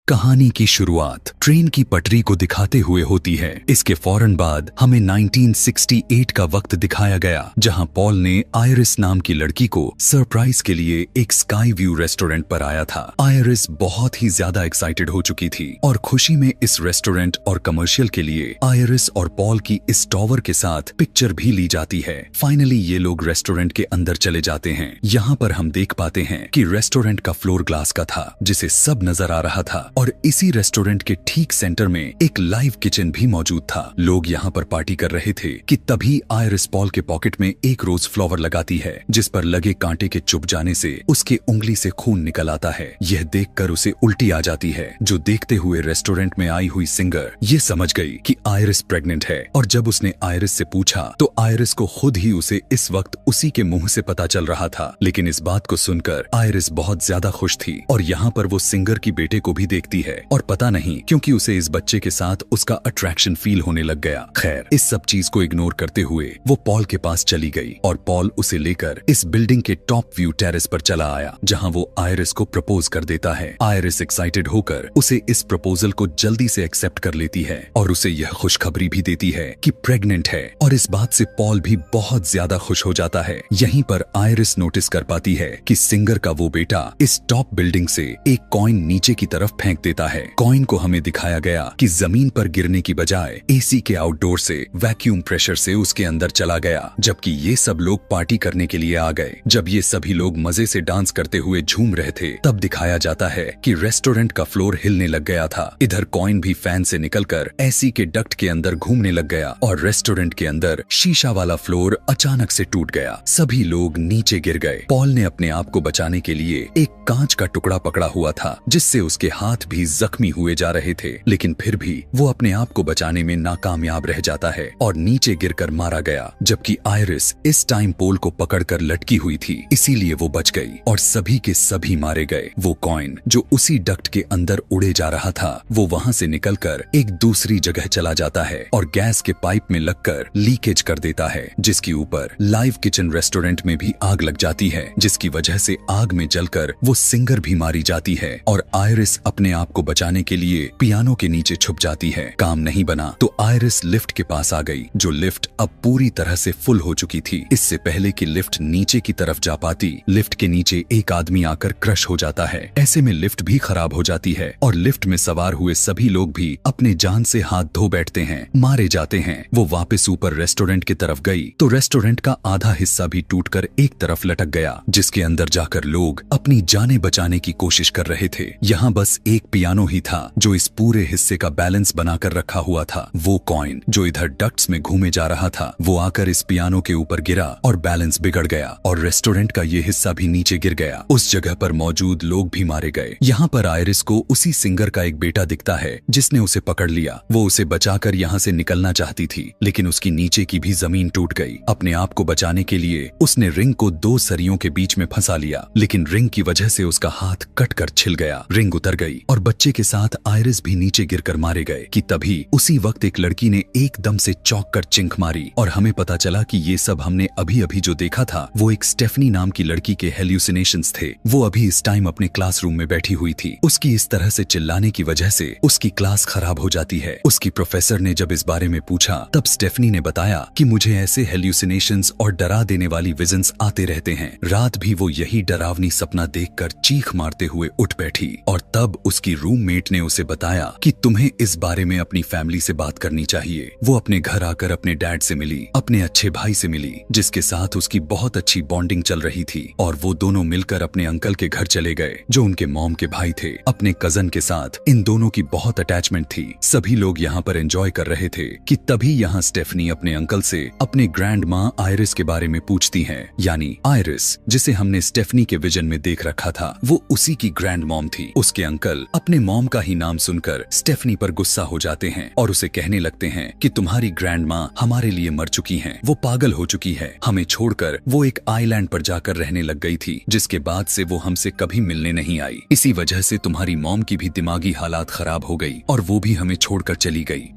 कहानी की शुरुआत ट्रेन की पटरी को दिखाते हुए होती है। इसके फौरन बाद हमें 1968 का वक्त दिखाया गया, जहां पॉल ने आयरिस नाम की लड़की को सरप्राइज के लिए एक स्काई व्यू रेस्टोरेंट पर आया था। आयरिस बहुत ही ज्यादा एक्साइटेड हो चुकी थी और खुशी में इस रेस्टोरेंट और कमर्शियल के लिए आयरिस और पॉल की इस टॉवर के साथ पिक्चर भी ली जाती है। फाइनली ये लोग रेस्टोरेंट के अंदर चले जाते हैं। यहाँ पर हम देख पाते हैं कि रेस्टोरेंट का फ्लोर ग्लास का था, जिसे सब नजर आ रहा था, और इसी रेस्टोरेंट के ठीक सेंटर में एक लाइव किचन भी मौजूद था। लोग यहाँ पर पार्टी कर रहे थे कि तभी आयरिस पॉल के पॉकेट में एक रोज फ्लावर लगाती है, जिस पर लगे कांटे के चुभ जाने से उसके उंगली से खून निकल आता है। यह देखकर उसे उल्टी आ जाती है, जो देखते हुए रेस्टोरेंट में आई हुई सिंगर ये समझ गई कि आयरिस प्रेग्नेंट है। और जब उसने आयरिस से पूछा तो आयरिस को खुद ही उसे इस वक्त उसी के मुंह से पता चल रहा था। लेकिन इस बात को सुनकर आयरिस बहुत ज्यादा खुश थी और यहाँ पर वो सिंगर की बेटे को भी देखती है, और पता नहीं क्योंकि उसे इस बच्चे के साथ उसका अट्रैक्शन फील होने लग गया। खैर, इस सब चीज को इग्नोर करते हुए वो पॉल के पास चली गई और पॉल उसे लेकर इस बिल्डिंग के टॉप व्यू टेरेस पर चला आया, जहां वो आयरिस को प्रपोज कर देता है। आयरिस एक्साइटेड होकर उसे इस प्रपोजल को जल्दी से एक्सेप्ट कर लेती है और उसे यह खुशखबरी भी देती है कि प्रेग्नेंट है, और इस बात से पॉल भी बहुत ज्यादा खुश हो जाता है। यहीं पर आयरिस नोटिस कर पाती है कि सिंगर का वो बेटा इस टॉप बिल्डिंग से एक कॉइन नीचे की तरफ फेंक देता है। कॉइन को हमें दिखाया गया कि जमीन पर गिरने की बजाय एसी के आउटडोर से वैक्यूम प्रेशर से उसके अंदर चला गया, जबकि ये सब लोग पार्टी करने के लिए आ गए। जब ये सभी लोग मजे से डांस करते हुए झूम रहे थे, तब दिखाया जाता है कि रेस्टोरेंट का फ्लोर हिलने लग गया था। इधर कॉइन भी फैन से निकलकर एसी के डक्ट के अंदर घूमने लग गया और रेस्टोरेंट के अंदर शीशा वाला फ्लोर अचानक से टूट गया। सभी लोग नीचे गिर गए। पॉल ने अपने आप को बचाने के लिए एक कांच का टुकड़ा पकड़ा हुआ था, जिससे उसके हाथ भी जख्मी हुए जा रहे थे, लेकिन फिर भी वो अपने आप को बचाने में नाकामयाब रह जाता है और नीचे गिरकर मारा गया। जबकि आयरिस इस टाइम पोल को पकड़कर लटकी हुई थी, इसीलिए वो बच गई और सभी के सभी मारे गए। वो कॉइन जो उसी डक्ट के अंदर उड़े जा रहा था, वो वहां से निकलकर एक दूसरी जगह चला जाता है और गैस के पाइप में लगकर लीकेज कर देता है, जिसके ऊपर लाइव किचन रेस्टोरेंट में भी आग लग जाती है, जिसकी वजह से आग में जलकर वो सिंगर भी मारी जाती है और आयरिस अपने आप को बचाने के लिए पियानो के नीचे छुप जाती है। काम नहीं बना तो आयरिस लिफ्ट के पास आ गई, जो लिफ्ट अब पूरी तरह से फुल हो चुकी थी। इससे पहले कि लिफ्ट नीचे की तरफ जा पाती, लिफ्ट के नीचे एक आदमी आकर क्रश हो जाता है। ऐसे में लिफ्ट भी खराब हो जाती है और लिफ्ट में सवार हुए सभी लोग भी अपने जान से हाथ धो बैठते हैं, मारे जाते हैं। वो वापस ऊपर रेस्टोरेंट की तरफ गई तो रेस्टोरेंट का आधा हिस्सा भी टूटकर एक तरफ लटक गया, जिसके अंदर जाकर लोग अपनी जानें बचाने की कोशिश कर रहे थे। यहाँ बस एक पियानो ही था जो इस पूरे हिस्से का बैलेंस बनाकर रखा हुआ था। वो कॉइन जो इधर डक्ट्स में घूमे जा रहा था, वो आकर इस पियानो के ऊपर गिरा और बैलेंस बिगड़ गया और रेस्टोरेंट का ये हिस्सा भी नीचे गिर गया। उस जगह पर मौजूद लोग भी मारे गए। यहाँ पर आयरिस को उसी सिंगर का एक बेटा दिखता है, जिसने उसे पकड़ लिया। वो उसे बचाकर यहाँ से निकलना चाहती थी, लेकिन उसकी नीचे की भी जमीन टूट गई। अपने आप को बचाने के लिए उसने रिंग को दो सरियों के बीच में फंसा लिया, लेकिन रिंग की वजह से उसका हाथ कटकर छिल गया। रिंग उतर गई और बच्चे के साथ आयरिस भी नीचे गिरकर मारे गए कि तभी उसी वक्त एक लड़की ने एकदम से चौंक कर चिंख मारी और हमें पता चला कि ये सब हमने अभी अभी जो देखा था वो एक स्टेफनी नाम की लड़की के हेल्यूसिनेशंस थे। वो अभी इस टाइम अपने क्लासरूम में बैठी हुई थी। उसकी इस तरह से चिल्लाने की वजह से उसकी क्लास खराब हो जाती है। उसकी प्रोफेसर ने जब इस बारे में पूछा, तब स्टेफनी ने बताया कि मुझे ऐसे हेल्यूसिनेशंस और डरा देने वाली विजन्स आते रहते हैं। रात भी वो यही डरावनी सपना देखकर चीख मारते हुए उठ बैठी और तब उसकी रूममेट ने उसे बताया कि तुम्हें इस बारे में अपनी फैमिली से बात करनी चाहिए। वो अपने घर आकर अपने डैड से मिली, अपने अच्छे भाई से मिली, जिसके साथ उसकी बहुत अच्छी बॉन्डिंग चल रही थी, और वो दोनों मिलकर अपने अंकल के घर चले गए, जो उनके मॉम के भाई थे। अपने कजन के साथ इन दोनों की बहुत अटैचमेंट थी। सभी लोग यहाँ पर एंजॉय कर रहे थे कि तभी यहाँ स्टेफनी अपने अंकल से अपने ग्रैंड माँ आयरिस के बारे में पूछती है। यानी आयरिस, जिसे हमने स्टेफनी के विजन में देख रखा था, वो उसी की ग्रैंड मॉम थी। उसके अंकल अपने मॉम का ही नाम सुनकर स्टेफनी पर गुस्सा हो जाते हैं और उसे कहने लगते हैं कि तुम्हारी ग्रैंड माँ हमारे लिए मर चुकी हैं, वो पागल हो चुकी है। हमें छोड़कर वो एक आइलैंड पर जाकर रहने लग गई थी, जिसके बाद से वो हमसे कभी मिलने नहीं आई। इसी वजह से तुम्हारी मॉम की भी दिमागी हालात खराब हो गई और वो भी हमें छोड़कर चली गई।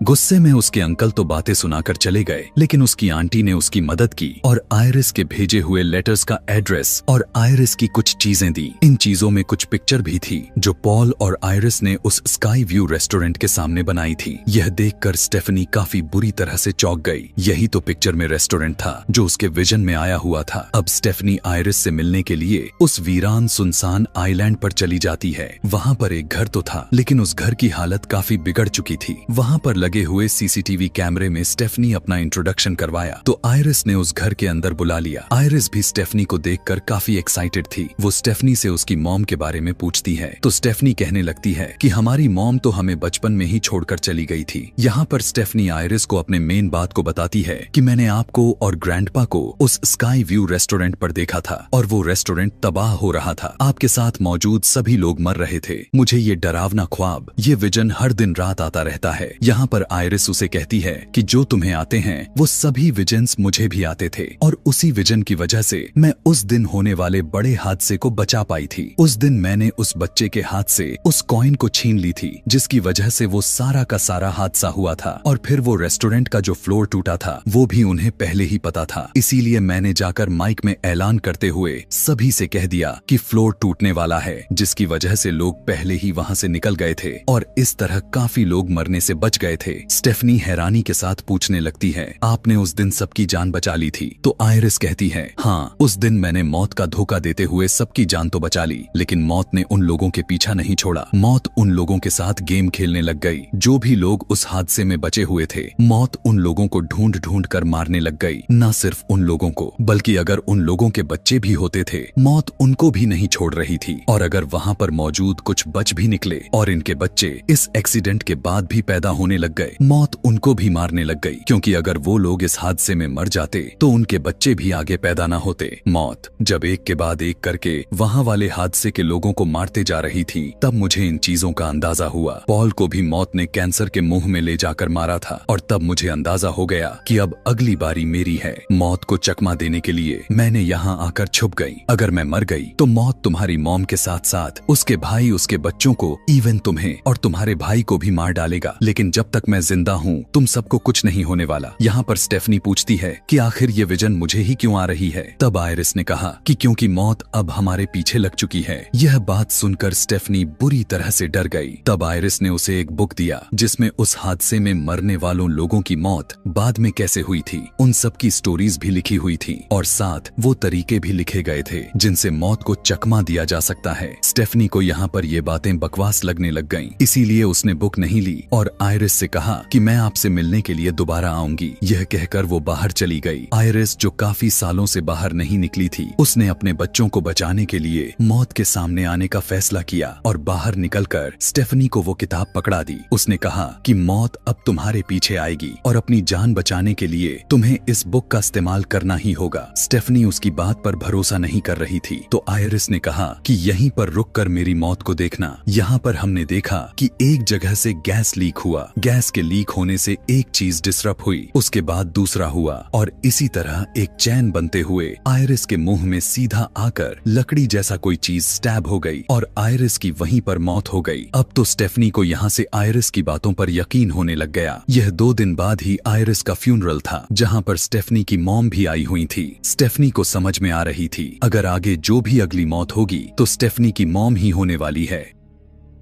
गुस्से में उसके अंकल तो बातें सुनाकर चले गए, लेकिन उसकी आंटी ने उसकी मदद की और आयरिस के भेजे हुए लेटर्स का एड्रेस और आयरिस की कुछ चीजें दी। इन चीजों में कुछ पिक्चर भी थी जो पॉल और आयरिस ने उस स्काई व्यू रेस्टोरेंट के सामने बनाई थी। यह देखकर स्टेफनी काफी बुरी तरह से चौंक गई। यही तो पिक्चर में रेस्टोरेंट था जो उसके विजन में आया हुआ था। अब स्टेफनी आयरिस से मिलने के लिए उस वीरान सुनसान आइलैंड पर चली जाती है। वहाँ पर एक घर तो था, लेकिन उस घर की हालत काफी बिगड़ चुकी थी। वहाँ पर लगे हुए सीसीटीवी कैमरे में स्टेफनी अपना इंट्रोडक्शन करवाया तो आयरिस ने उस घर के अंदर बुला लिया। आयरिस भी स्टेफनी को देखकर काफी एक्साइटेड थी। वो स्टेफनी से उसकी मॉम के बारे में पूछती है तो स्टेफनी कहने लगती है कि हमारी मॉम तो हमें बचपन में ही छोड़कर चली गई थी। यहाँ पर स्टेफनी आयरिस को अपने मेन बात को बताती है कि मैंने आपको और ग्रैंडपा को उस स्काई व्यू रेस्टोरेंट पर देखा था और वो रेस्टोरेंट तबाह हो रहा था। आपके साथ मौजूद सभी लोग मर रहे थे। मुझे ये डरावना ख्वाब, ये विजन हर दिन रात आता रहता है। यहाँ पर आयरिस उसे कहती है कि जो तुम्हें आते हैं वो सभी विजन्स मुझे भी आते थे और उसी विजन की वजह से मैं उस दिन होने वाले बड़े हादसे को बचा पाई थी। उस दिन मैंने उस बच्चे के हाथ से उस कॉइन को छीन ली थी जिसकी वजह से वो सारा का सारा हादसा हुआ था और फिर वो रेस्टोरेंट का जो फ्लोर टूटा था वो भी उन्हें पहले ही पता था। इसीलिए मैंने जाकर माइक में ऐलान करते हुए सभी से कह दिया कि फ्लोर टूटने वाला है, जिसकी वजह से लोग पहले ही वहाँ से निकल गए थे और इस तरह काफी लोग मरने से बच गए थे। स्टेफनी हैरानी के साथ पूछने लगती है, आपने उस दिन सबकी जान बचा ली थी? तो आयरिस कहती है, हाँ, उस दिन मैंने मौत का धोखा देते हुए सबकी जान तो बचा ली, लेकिन मौत ने उन लोगों के पीछा नहीं छोड़ा। मौत उन लोगों के साथ गेम खेलने लग गई जो भी लोग उस हादसे में बचे हुए थे। मौत उन लोगों को ढूंढ ढूंढ कर मारने लग गई। न सिर्फ उन लोगों को, बल्कि अगर उन लोगों के बच्चे भी होते थे, मौत उनको भी नहीं छोड़ रही थी। और अगर वहाँ पर मौजूद कुछ बच भी निकले और इनके बच्चे इस एक्सीडेंट के बाद भी पैदा होने लग गए, मौत उनको भी मारने लग गई, क्योंकि अगर वो लोग इस हादसे में मर जाते तो उनके बच्चे भी आगे पैदा न होते। मौत जब एक के बाद एक करके वहाँ वाले हादसे के लोगों को मारते जा रही थी, तब मुझे इन चीजों का अंदाजा हुआ। पॉल को भी मौत ने कैंसर के मुंह में ले जाकर मारा था और तब मुझे अंदाजा हो गया कि अब अगली बारी मेरी है। मौत को चकमा देने के लिए मैंने यहाँ आकर छुप गई। अगर मैं मर गई तो मौत तुम्हारी मॉम के साथ साथ उसके भाई, उसके बच्चों को, इवन तुम्हें और तुम्हारे भाई को भी मार डालेगा। लेकिन जब तक मैं जिंदा हूँ तुम सबको कुछ नहीं होने वाला। यहाँ पर स्टेफनी पूछती है कि आखिर ये विजन मुझे ही क्यों आ रही है? तब आयरिस ने कहा कि क्योंकि मौत अब हमारे पीछे लग चुकी है। यह बात सुनकर स्टेफनी बुरी तरह से डर गई। तब आयरिस ने उसे एक बुक दिया जिसमें उस हादसे में मरने वालों लोगों की मौत बाद में कैसे हुई थी, उन सब की स्टोरीज भी लिखी हुई थी और साथ वो तरीके भी लिखे गए थे जिनसे मौत को चकमा दिया जा सकता है। स्टेफनी को यहाँ पर ये बातें बकवास लगने लग गईं, इसीलिए उसने बुक नहीं ली और आयरिस से कहा कि मैं आपसे मिलने के लिए दोबारा आऊंगी। यह कहकर वो बाहर चली गई। आयरिस जो काफी सालों से बाहर नहीं निकली थी, उसने अपने बच्चों को बचाने के लिए मौत के सामने आने का फैसला किया और बाहर निकलकर स्टेफनी को वो किताब पकड़ा दी। उसने कहा कि मौत अब तुम्हारे पीछे आएगी और अपनी जान बचाने के लिए तुम्हें इस बुक का इस्तेमाल करना ही होगा। स्टेफनी उसकी बात पर भरोसा नहीं कर रही थी तो आयरिस ने कहा कि यहीं पर रुककर मेरी मौत को देखना। यहाँ पर हमने देखा कि एक जगह से गैस लीक हुआ। गैस के लीक होने से एक चीज डिस्टर्ब हुई, उसके बाद दूसरा हुआ और इसी तरह एक चैन बनते हुए आयरिस के मुंह में सीधा आकर लकड़ी जैसा कोई चीज स्टैब हो गई और आयरिस की वहीं पर मौत हो गई। अब तो स्टेफनी को यहाँ से आयरिस की बातों पर यकीन होने लग गया। यह 2 दिन बाद ही आयरिस का फ्यूनरल था जहाँ पर स्टेफनी की मॉम भी आई हुई थी। स्टेफनी को समझ में आ रही थी अगर आगे जो भी अगली मौत होगी तो स्टेफनी की मॉम ही होने वाली है।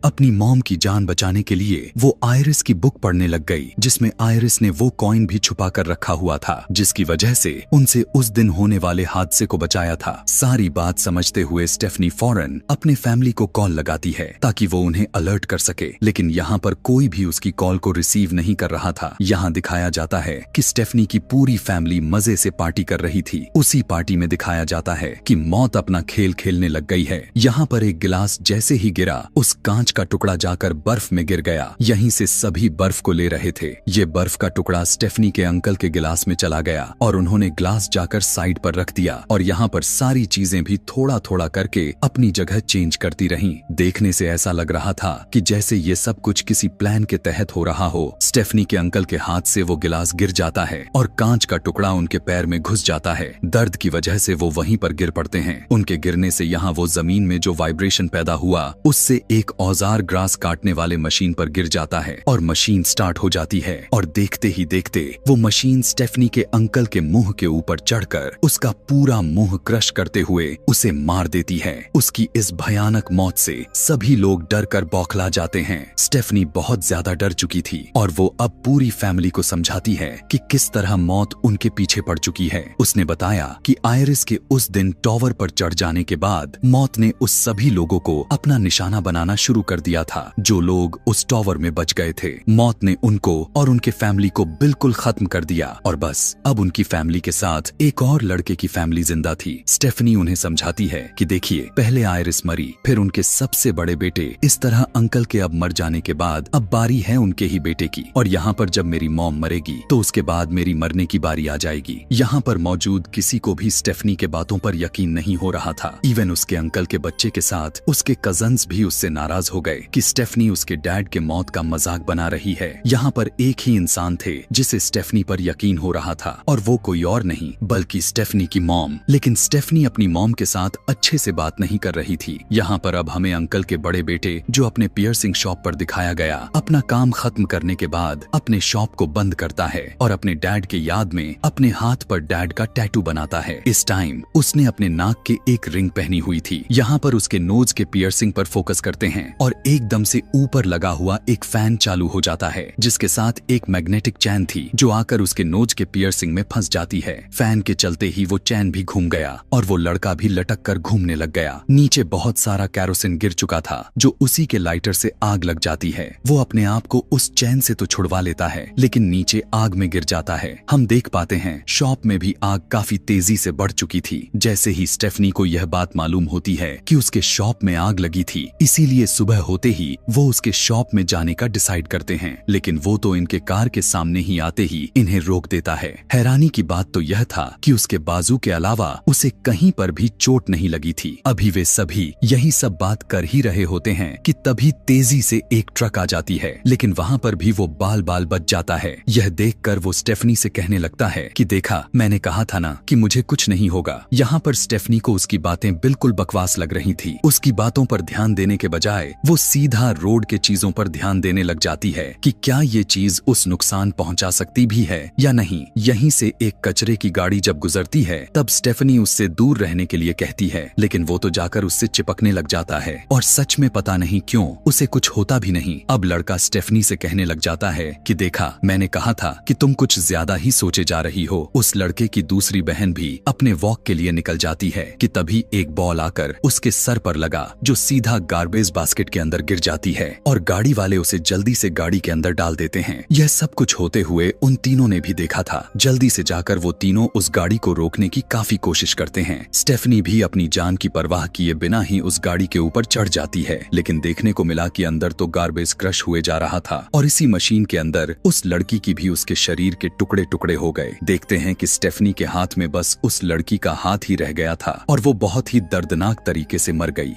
अपनी मॉम की जान बचाने के लिए वो आयरिस की बुक पढ़ने लग गई जिसमें आयरिस ने वो कॉइन भी छुपा कर रखा हुआ था जिसकी वजह से उनसे उस दिन होने वाले हादसे को बचाया था। सारी बात समझते हुए स्टेफनी फौरन अपने फैमिली को कॉल लगाती है ताकि वो उन्हें अलर्ट कर सके, लेकिन यहाँ पर कोई भी उसकी कॉल को रिसीव नहीं कर रहा था। यहाँ दिखाया जाता है कि स्टेफनी की पूरी फैमिली मजे से पार्टी कर रही थी। उसी पार्टी में दिखाया जाता है कि मौत अपना खेल खेलने लग गई है। यहाँ पर एक गिलास जैसे ही गिरा उस कांच का टुकड़ा जाकर बर्फ में गिर गया। यहीं से सभी बर्फ को ले रहे थे। ये बर्फ का टुकड़ा स्टेफनी के अंकल के गिलास में चला गया और उन्होंने ग्लास जाकर साइड पर रख दिया और यहाँ पर सारी चीजें भी थोड़ा थोड़ा करके अपनी जगह चेंज करती रहीं। देखने से ऐसा लग रहा था कि जैसे ये सब कुछ किसी प्लान के तहत हो रहा हो। स्टेफनी के अंकल के हाथ से वो गिलास गिर जाता है और कांच का टुकड़ा उनके पैर में घुस जाता है। दर्द की वजह से वो वहीं पर गिर पड़ते हैं। उनके गिरने से यहाँ वो जमीन में जो वाइब्रेशन पैदा हुआ उससे एक औजार औजार ग्रास काटने वाले मशीन पर गिर जाता है और मशीन स्टार्ट हो जाती है और देखते ही देखते वो मशीन स्टेफनी के अंकल के मुंह के ऊपर चढ़कर उसका पूरा मुंह क्रश करते हुए उसे मार देती है। उसकी इस भयानक मौत से सभी लोग डर कर बौखला जाते हैं। स्टेफनी बहुत ज्यादा डर चुकी थी और वो अब पूरी फैमिली को समझाती है कि किस तरह मौत उनके पीछे पड़ चुकी है। उसने बताया कि आयरिस के उस दिन टॉवर पर चढ़ जाने के बाद मौत ने उस सभी लोगों को अपना निशाना बनाना शुरू कर दिया था जो लोग उस टॉवर में बच गए थे। मौत ने उनको और उनके फैमिली को बिल्कुल खत्म कर दिया और बस अब उनकी फैमिली के साथ एक और लड़के की फैमिली जिंदा थी। स्टेफनी उन्हें समझाती है कि देखिए, पहले आयरिस मरी, फिर उनके सबसे बड़े बेटे, इस तरह अंकल के अब मर जाने के बाद अब बारी है उनके ही बेटे की, और यहाँ पर जब मेरी मॉम मरेगी तो उसके बाद मेरी मरने की बारी आ जाएगी। यहाँ पर मौजूद किसी को भी स्टेफनी के बातों पर यकीन नहीं हो रहा था। इवन उसके अंकल के बच्चे के साथ उसके कजन्स भी उससे नाराज हो गए कि स्टेफनी उसके डैड के मौत का मजाक बना रही है। यहाँ पर एक ही इंसान थे जिसे स्टेफनी पर यकीन हो रहा था और वो कोई और नहीं बल्कि स्टेफनी की मॉम। लेकिन स्टेफनी अपनी मॉम के साथ अच्छे से बात नहीं कर रही थी। यहाँ पर अब हमें अंकल के बड़े बेटे जो अपने पियर्सिंग शॉप पर दिखाया गया, अपना काम खत्म करने के बाद अपने शॉप को बंद करता है और अपने डैड के याद में अपने हाथ पर डैड का टैटू बनाता है। इस टाइम उसने अपने नाक के एक रिंग पहनी हुई थी। यहाँ पर उसके नोज के पियर्सिंग पर फोकस करते हैं और एकदम से ऊपर लगा हुआ एक फैन चालू हो जाता है जिसके साथ एक मैग्नेटिक चैन थी जो आकर उसके नोज के पियर्सिंग में फंस जाती है। फैन के चलते ही वो चैन भी घूम गया और वो लड़का भी लटक कर घूमने लग गया। नीचे बहुत सारा कैरोसिन गिर चुका था जो उसी के लाइटर से आग लग जाती है। वो अपने आप को उस चैन से तो छुड़वा लेता है लेकिन नीचे आग में गिर जाता है। हम देख पाते हैं शॉप में भी आग काफी तेजी से बढ़ चुकी थी। जैसे ही स्टेफनी को यह बात मालूम होती है कि उसके शॉप में आग लगी थी, इसीलिए सुबह होते ही वो उसके शॉप में जाने का डिसाइड करते हैं, लेकिन वो तो इनके कार के सामने ही आते ही इन्हें रोक देता है। हैरानी की बात तो यह था कि उसके बाजू के अलावा उसे कहीं पर भी चोट नहीं लगी थी। अभी वे सभी यही सब बात कर ही रहे होते हैं कि तभी तेजी से एक ट्रक आ जाती है, लेकिन वहाँ पर भी वो बाल बाल बच जाता है। यह देखकर वो स्टेफनी से कहने लगता है कि देखा, मैंने कहा था ना कि मुझे कुछ नहीं होगा। यहाँ पर स्टेफनी को उसकी बातें बिल्कुल बकवास लग रही थी। उसकी बातों पर ध्यान देने के बजाय वो सीधा रोड के चीजों पर ध्यान देने लग जाती है कि क्या ये चीज उस नुकसान पहुंचा सकती भी है या नहीं। यहीं से एक कचरे की गाड़ी जब गुजरती है तब स्टेफनी उससे दूर रहने के लिए कहती है, लेकिन वो तो जाकर उससे चिपकने लग जाता है और सच में पता नहीं क्यों उसे कुछ होता भी नहीं। अब लड़का स्टेफनी से कहने लग जाता है कि देखा, मैंने कहा था कि तुम कुछ ज्यादा ही सोचे जा रही हो। उस लड़के की दूसरी बहन भी अपने वॉक के लिए निकल जाती है कि तभी एक बॉल आकर उसके सर पर लगा जो सीधा गार्बेज बास्केट के अंदर गिर जाती है और गाड़ी वाले उसे जल्दी से गाड़ी के अंदर डाल देते हैं। यह सब कुछ होते हुए उन तीनों ने भी देखा था। जल्दी से जाकर वो तीनों उस गाड़ी को रोकने की काफी कोशिश करते हैं। स्टेफनी भी अपनी जान की परवाह किए बिना ही उस गाड़ी के ऊपर चढ़ जाती है, लेकिन देखने को मिला कि अंदर तो गार्बेज क्रश हुए जा रहा था और इसी मशीन के अंदर उस लड़की की भी उसके शरीर के टुकड़े टुकड़े हो गए। देखते हैं कि स्टेफनी के हाथ में बस उस लड़की का हाथ ही रह गया था और वो बहुत ही दर्दनाक तरीके से मर गई।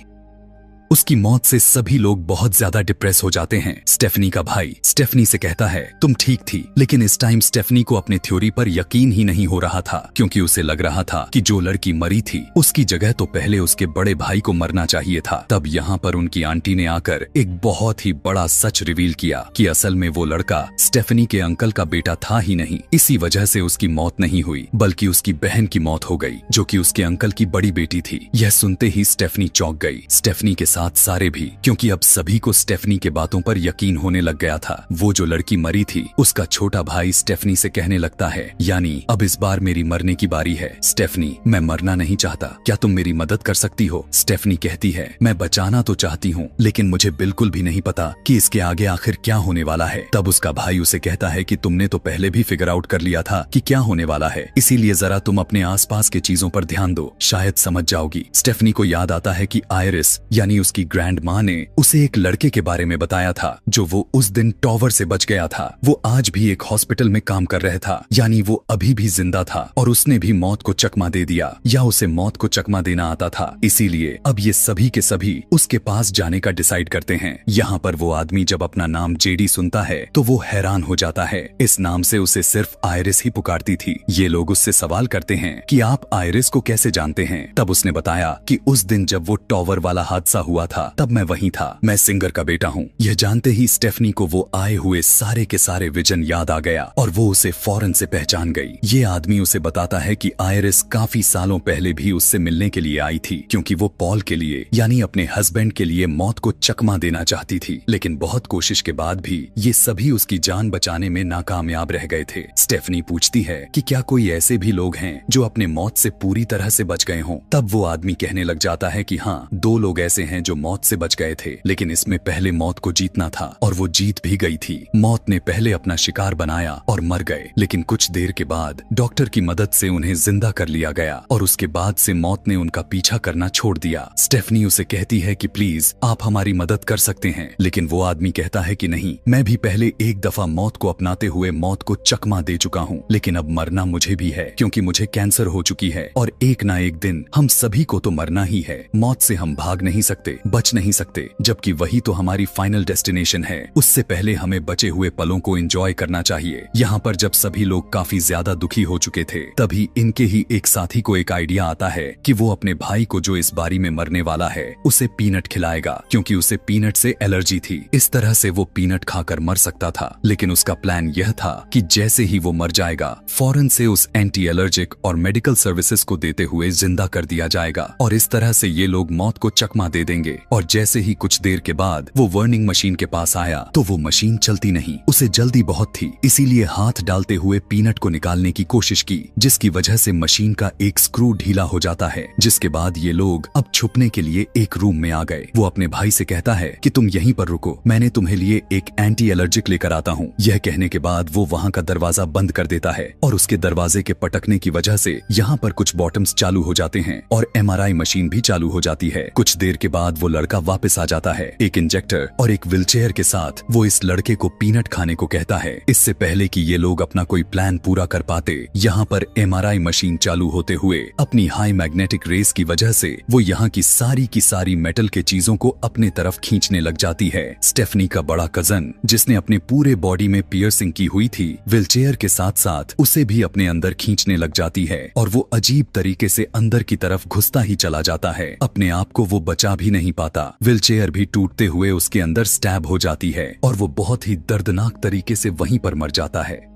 उसकी मौत से सभी लोग बहुत ज्यादा डिप्रेस हो जाते हैं। स्टेफनी का भाई स्टेफनी से कहता है, तुम ठीक थी, लेकिन इस टाइम स्टेफनी को अपने थ्योरी पर यकीन ही नहीं हो रहा था, क्योंकि उसे लग रहा था कि जो लड़की मरी थी उसकी जगह तो पहले उसके बड़े भाई को मरना चाहिए था। तब यहाँ पर उनकी आंटी ने आकर एक बहुत ही बड़ा सच रिवील किया कि असल में वो लड़का स्टेफनी के अंकल का बेटा था ही नहीं। इसी वजह से उसकी मौत नहीं हुई बल्कि उसकी बहन की मौत हो गई जो कि उसके अंकल की बड़ी बेटी थी। यह सुनते ही स्टेफनी चौंक गई, स्टेफनी के साथ सारे भी, क्योंकि अब सभी को स्टेफनी के बातों पर यकीन होने लग गया था। वो जो लड़की मरी थी उसका छोटा भाई स्टेफनी से कहने लगता है, यानी अब इस बार मेरी मरने की बारी है। स्टेफनी, मैं मरना नहीं चाहता, क्या तुम मेरी मदद कर सकती हो? स्टेफनी कहती है, मैं बचाना तो चाहती हूँ लेकिन मुझे बिल्कुल भी नहीं पता कि इसके आगे आखिर क्या होने वाला है। तब उसका भाई उसे कहता है कि तुमने तो पहले भी फिगर आउट कर लिया था कि क्या होने वाला है, इसीलिए जरा तुम अपने आसपास के चीजों पर ध्यान दो, शायद समझ जाओगी। स्टेफनी को याद आता है कि आयरिस यानी उसकी ग्रैंड माँ ने उसे एक लड़के के बारे में बताया था जो वो उस दिन टॉवर से बच गया था। वो आज भी एक हॉस्पिटल में काम कर रहा था, यानी वो अभी भी जिंदा था और उसने भी मौत को चकमा दे दिया या उसे मौत को चकमा देना आता था। इसीलिए अब ये सभी के सभी उसके पास जाने का डिसाइड करते हैं। यहाँ पर वो आदमी जब अपना नाम जेडी सुनता है तो वो हैरान हो जाता है। इस नाम से उसे सिर्फ आयरिस ही पुकारती थी। ये लोग उससे सवाल करते हैं कि आप आयरिस को कैसे जानते हैं? तब उसने बताया कि उस दिन जब वो टॉवर वाला हादसा हुआ हुआ था तब मैं वहीं था। मैं सिंगर का बेटा हूँ। यह जानते ही स्टेफनी को वो आए हुए सारे के सारे विजन याद आ गया और वो उसे फौरन से पहचान गई। ये आदमी उसे बताता है कि आयरिस काफी सालों पहले भी उससे मिलने के लिए आई थी, क्योंकि वो पॉल के लिए यानी अपने हस्बैंड के लिए मौत को चकमा देना चाहती थी। लेकिन बहुत कोशिश के बाद भी ये सभी उसकी जान बचाने में नाकामयाब रह गए थे। स्टेफनी पूछती है कि क्या कोई ऐसे भी लोग हैं जो अपने मौत से पूरी तरह से बच गए हों। तब वो आदमी कहने लग जाता है कि हाँ, 2 लोग ऐसे हैं जो मौत से बच गए थे, लेकिन इसमें पहले मौत को जीतना था और वो जीत भी गई थी। मौत ने पहले अपना शिकार बनाया और मर गए, लेकिन कुछ देर के बाद डॉक्टर की मदद से उन्हें जिंदा कर लिया गया और उसके बाद से मौत ने उनका पीछा करना छोड़ दिया। स्टेफनी उसे कहती है कि प्लीज आप हमारी मदद कर सकते हैं, लेकिन वो आदमी कहता है कि नहीं, मैं भी पहले एक दफा मौत को अपनाते हुए मौत को चकमा दे चुका हूँ, लेकिन अब मरना मुझे भी है, क्योंकि मुझे कैंसर हो चुकी है और एक ना एक दिन हम सभी को तो मरना ही है। मौत से हम भाग नहीं सकते, बच नहीं सकते, जबकि वही तो हमारी फाइनल डेस्टिनेशन है। उससे पहले हमें बचे हुए पलों को एंजॉय करना चाहिए। यहाँ पर जब सभी लोग काफी ज्यादा दुखी हो चुके थे, तभी इनके ही एक साथी को एक आइडिया आता है कि वो अपने भाई को जो इस बारी में मरने वाला है उसे पीनट खिलाएगा, क्योंकि उसे पीनट से एलर्जी थी। इस तरह से वो पीनट खाकर मर सकता था, लेकिन उसका प्लान यह था कि जैसे ही वो मर जाएगा फौरन से उस एंटी एलर्जिक और मेडिकल सर्विसेज को देते हुए जिंदा कर दिया जाएगा और इस तरह से ये लोग मौत को चकमा दे देंगे। और जैसे ही कुछ देर के बाद वो वर्निंग मशीन के पास आया तो वो मशीन चलती नहीं। उसे जल्दी बहुत थी, इसीलिए हाथ डालते हुए पीनट को निकालने की कोशिश की, जिसकी वजह से मशीन का एक स्क्रू ढीला हो जाता है। जिसके बाद ये लोग अब छुपने के लिए एक रूम में आ गए। वो अपने भाई से कहता है कि तुम यहीं पर रुको, मैंने तुम्हें लिए एक एंटी एलर्जिक लेकर आता हूँ। यह कहने के बाद वो वहाँ का दरवाजा बंद कर देता है और उसके दरवाजे के पटकने की वजह से यहाँ पर कुछ बॉटम्स चालू हो जाते हैं और MRI मशीन भी चालू हो जाती है। कुछ देर के बाद वो लड़का वापस आ जाता है एक इंजेक्टर और एक व्हीलचेयर के साथ। वो इस लड़के को पीनट खाने को कहता है। इससे पहले कि ये लोग अपना कोई प्लान पूरा कर पाते, यहाँ पर MRI मशीन चालू होते हुए अपनी हाई मैग्नेटिक रेस की वजह से वो यहाँ की सारी मेटल के चीजों को अपने तरफ खींचने लग जाती है। स्टेफनी का बड़ा कजन, जिसने अपने पूरे बॉडी में पियर्सिंग की हुई थी, व्हीलचेयर के साथ साथ उसे भी अपने अंदर खींचने लग जाती है और वो अजीब तरीके से अंदर की तरफ घुसता ही चला जाता है। अपने आप को वो बचा भी नहीं पाता। व्हीलचेयर भी टूटते हुए उसके अंदर स्टैब हो जाती है और वो बहुत ही दर्दनाक तरीके से वहीं पर मर जाता है।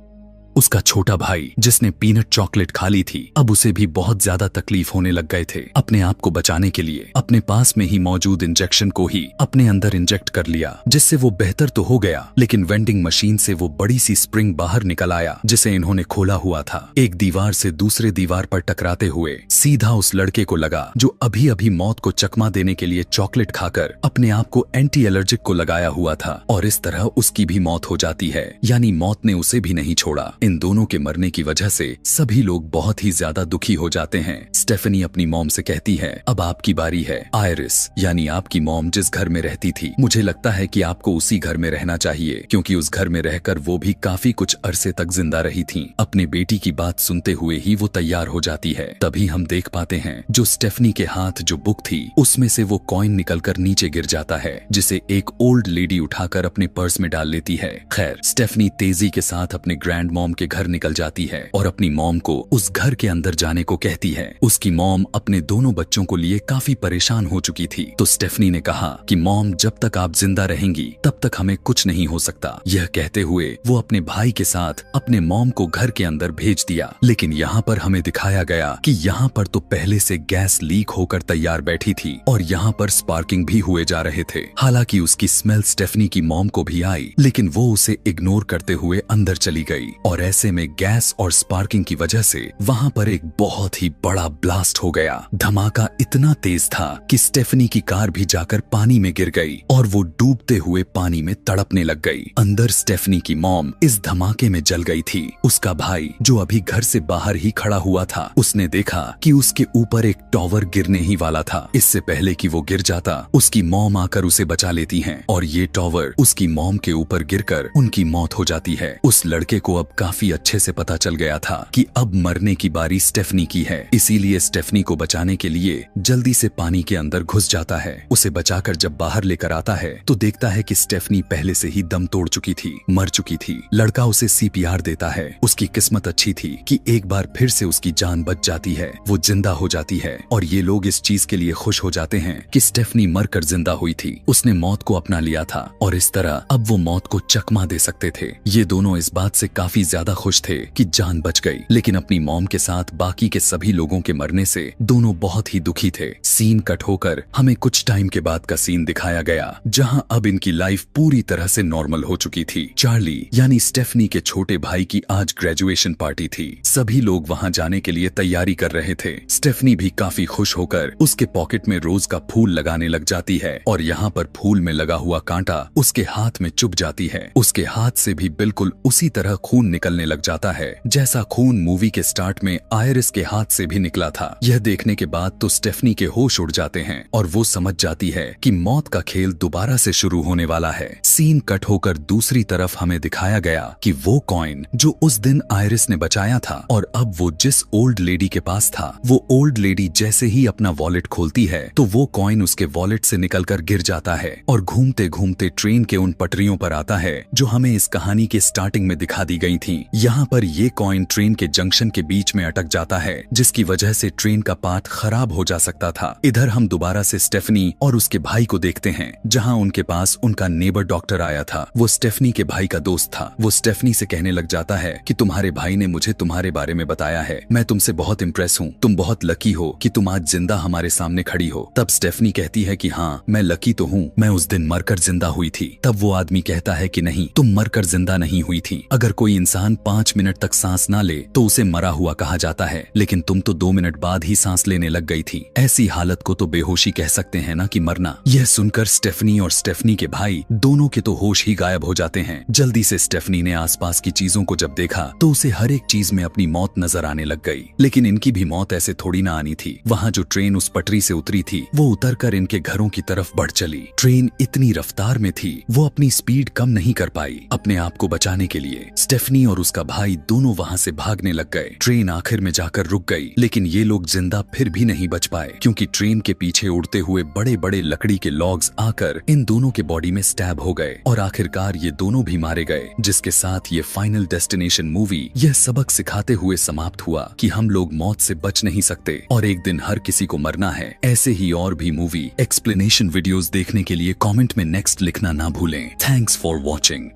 उसका छोटा भाई, जिसने पीनट चॉकलेट खा ली थी, अब उसे भी बहुत ज्यादा तकलीफ होने लग गए थे। अपने आप को बचाने के लिए अपने पास में ही मौजूद इंजेक्शन को ही अपने अंदर इंजेक्ट कर लिया, जिससे वो बेहतर तो हो गया, लेकिन वेंडिंग मशीन से वो बड़ी सी स्प्रिंग बाहर निकल आया जिसे इन्होंने खोला हुआ था। एक दीवार से दूसरे दीवार पर टकराते हुए सीधा उस लड़के को लगा जो अभी अभी मौत को चकमा देने के लिए चॉकलेट खाकर अपने आप को एंटी एलर्जिक को लगाया हुआ था, और इस तरह उसकी भी मौत हो जाती है। यानी मौत ने उसे भी नहीं छोड़ा। इन दोनों के मरने की वजह से सभी लोग बहुत ही ज्यादा दुखी हो जाते हैं। स्टेफनी अपनी मॉम से कहती है, अब आपकी बारी है। आयरिस यानी आपकी मॉम जिस घर में रहती थी, मुझे लगता है कि आपको उसी घर में रहना चाहिए, क्योंकि उस घर में रहकर वो भी काफी कुछ अरसे तक जिंदा रही थी। अपनी बेटी की बात सुनते हुए ही वो तैयार हो जाती है। तभी हम देख पाते हैं जो स्टेफनी के हाथ जो बुक थी उसमें से वो कॉइन निकलकर नीचे गिर जाता है, जिसे एक ओल्ड लेडी उठाकर अपने पर्स में डाल लेती है। खैर, स्टेफनी तेजी के साथ अपने ग्रैंड मॉम के घर निकल जाती है और अपनी मॉम को उस घर के अंदर जाने को कहती है। उसकी मॉम अपने दोनों बच्चों को लिए काफी परेशान हो चुकी थी, तो स्टेफनी ने कहा कि मॉम, जब तक आप जिंदा रहेंगी तब तक हमें कुछ नहीं हो सकता। यह कहते हुए वो अपने भाई के साथ अपने मॉम को घर के अंदर भेज दिया। लेकिन यहाँ पर हमें दिखाया गया कि यहाँ पर तो पहले से गैस लीक होकर तैयार बैठी थी और यहाँ पर स्पार्किंग भी हुए जा रहे थे। हालांकि उसकी स्मेल स्टेफनी की मॉम को भी आई, लेकिन वो उसे इग्नोर करते हुए अंदर चली गई और ऐसे में गैस और स्पार्किंग की वजह से वहां पर एक बहुत ही बड़ा ब्लास्ट हो गया। धमाका इतना तेज था कि स्टेफनी की कार भी जाकर पानी में गिर गई और वो डूबते हुए पानी में तड़पने लग गई। अंदर स्टेफनी की मॉम इस धमाके में जल गई थी। उसका भाई, जो अभी घर से बाहर ही खड़ा हुआ था, उसने देखा कि उसके ऊपर एक टॉवर गिरने ही वाला था। इससे पहले कि वो गिर जाता, उसकी मॉम आकर उसे बचा लेती हैं और ये टॉवर उसकी मॉम के ऊपर गिरकर उनकी मौत हो जाती है। उस लड़के को अब काफी अच्छे से पता चल गया था कि अब मरने की बारी स्टेफनी की है। इसीलिए स्टेफनी को बचाने के लिए जल्दी से पानी के अंदर घुस जाता है। उसे बचाकर जब बाहर लेकर आता है तो देखता है कि स्टेफनी पहले से ही दम तोड़ चुकी थी, मर चुकी थी। लड़का उसे सीपीआर देता है। उसकी किस्मत अच्छी थी कि एक बार फिर से उसकी जान बच जाती है, वो जिंदा हो जाती है। और ये लोग इस चीज के लिए खुश हो जाते हैं कि स्टेफनी मरकर जिंदा हुई थी, उसने मौत को अपना लिया था और इस तरह अब वो मौत को चकमा दे सकते थे। ये दोनों इस बात से काफी ज्यादा खुश थे कि जान बच गई, लेकिन अपनी मॉम के साथ बाकी के सभी लोगों के मरने से दोनों बहुत ही दुखी थे। सीन कट होकर हमें कुछ टाइम के बाद का सीन दिखाया गया, जहां अब इनकी लाइफ पूरी तरह से नॉर्मल हो चुकी थी। चार्ली यानी स्टेफनी के छोटे भाई की आज ग्रेजुएशन पार्टी थी। सभी लोग वहां जाने के लिए तैयारी कर रहे थे। स्टेफनी भी काफी खुश होकर उसके पॉकेट में रोज का फूल लगाने लग जाती है और यहाँ पर फूल में लगा हुआ कांटा उसके हाथ में चुभ जाती है। उसके हाथ से भी बिल्कुल उसी तरह खून निकलने लग जाता है जैसा खून मूवी के स्टार्ट में आयरिस के हाथ से भी निकला था। यह देखने के बाद तो स्टेफनी के होश उड़ जाते हैं और वो समझ जाती है कि मौत का खेल दोबारा से शुरू होने वाला है। सीन कट होकर दूसरी तरफ हमें दिखाया गया कि वो कॉइन जो उस दिन आयरिस ने बचाया था और अब वो जिस ओल्ड लेडी के पास था, वो ओल्ड लेडी जैसे ही अपना वॉलेट खोलती है तो वो कॉइन उसके वॉलेट से निकलकर गिर जाता है और घूमते घूमते ट्रेन के उन पटरियों पर आता है जो हमें इस कहानी के स्टार्टिंग में दिखा दी गई थी। यहाँ पर ये कॉइन ट्रेन के जंक्शन के बीच में अटक जाता है, जिसकी वजह से ट्रेन का पार्ट खराब हो जा सकता था। इधर हम दोबारा से स्टेफनी और उसके भाई को देखते हैं, जहाँ उनके पास उनका नेबर डॉक्टर आया था। वो स्टेफनी के भाई का दोस्त था। वो स्टेफनी से कहने लग जाता है कि तुम्हारे भाई ने मुझे तुम्हारे बारे में बताया है, मैं तुमसे बहुत इम्प्रेस हूँ, तुम बहुत लकी हो कि तुम आज जिंदा हमारे सामने खड़ी हो। तब स्टेफनी कहती है कि हाँ, मैं लकी तो हूँ, मैं उस दिन मरकर जिंदा हुई थी। तब वो आदमी कहता है कि नहीं, तुम मरकर जिंदा नहीं हुई थी। अगर कोई इंसान 5 मिनट तक सांस ना ले तो उसे मरा हुआ कहा जाता है, लेकिन तुम तो 2 मिनट बाद ही सांस लेने लग गई थी। ऐसी हालत को तो बेहोशी कह सकते हैं ना कि मरना। यह सुनकर स्टेफनी और स्टेफनी के भाई दोनों के तो होश ही गायब हो जाते हैं। जल्दी से स्टेफनी ने आसपास की चीजों को जब देखा तो उसे हर एक चीज में अपनी मौत नजर आने लग गई, लेकिन इनकी भी मौत ऐसे थोड़ी ना आनी थी। वहाँ जो ट्रेन उस पटरी से उतरी थी वो उतरकर इनके घरों की तरफ बढ़ चली। ट्रेन इतनी रफ्तार में थी वो अपनी स्पीड कम नहीं कर पाई। अपने आप को बचाने के लिए स्टेफनी और उसका भाई दोनों वहाँ से भागने लग गए। ट्रेन आखिर में जाकर रुक गई, लेकिन ये लोग जिंदा फिर भी नहीं बच पाए, क्योंकि ट्रेन के पीछे उड़ते हुए बड़े बड़े लकड़ी के लॉग्स आकर इन दोनों के बॉडी में स्टैब हो गए और आखिरकार ये दोनों भी मारे गए। जिसके साथ ये फाइनल डेस्टिनेशन मूवी यह सबक सिखाते हुए समाप्त हुआ कि हम लोग मौत से बच नहीं सकते और एक दिन हर किसी को मरना है। ऐसे ही और भी मूवी एक्सप्लेनेशन वीडियोस देखने के लिए कमेंट में नेक्स्ट लिखना ना भूलें। Thanks for watching.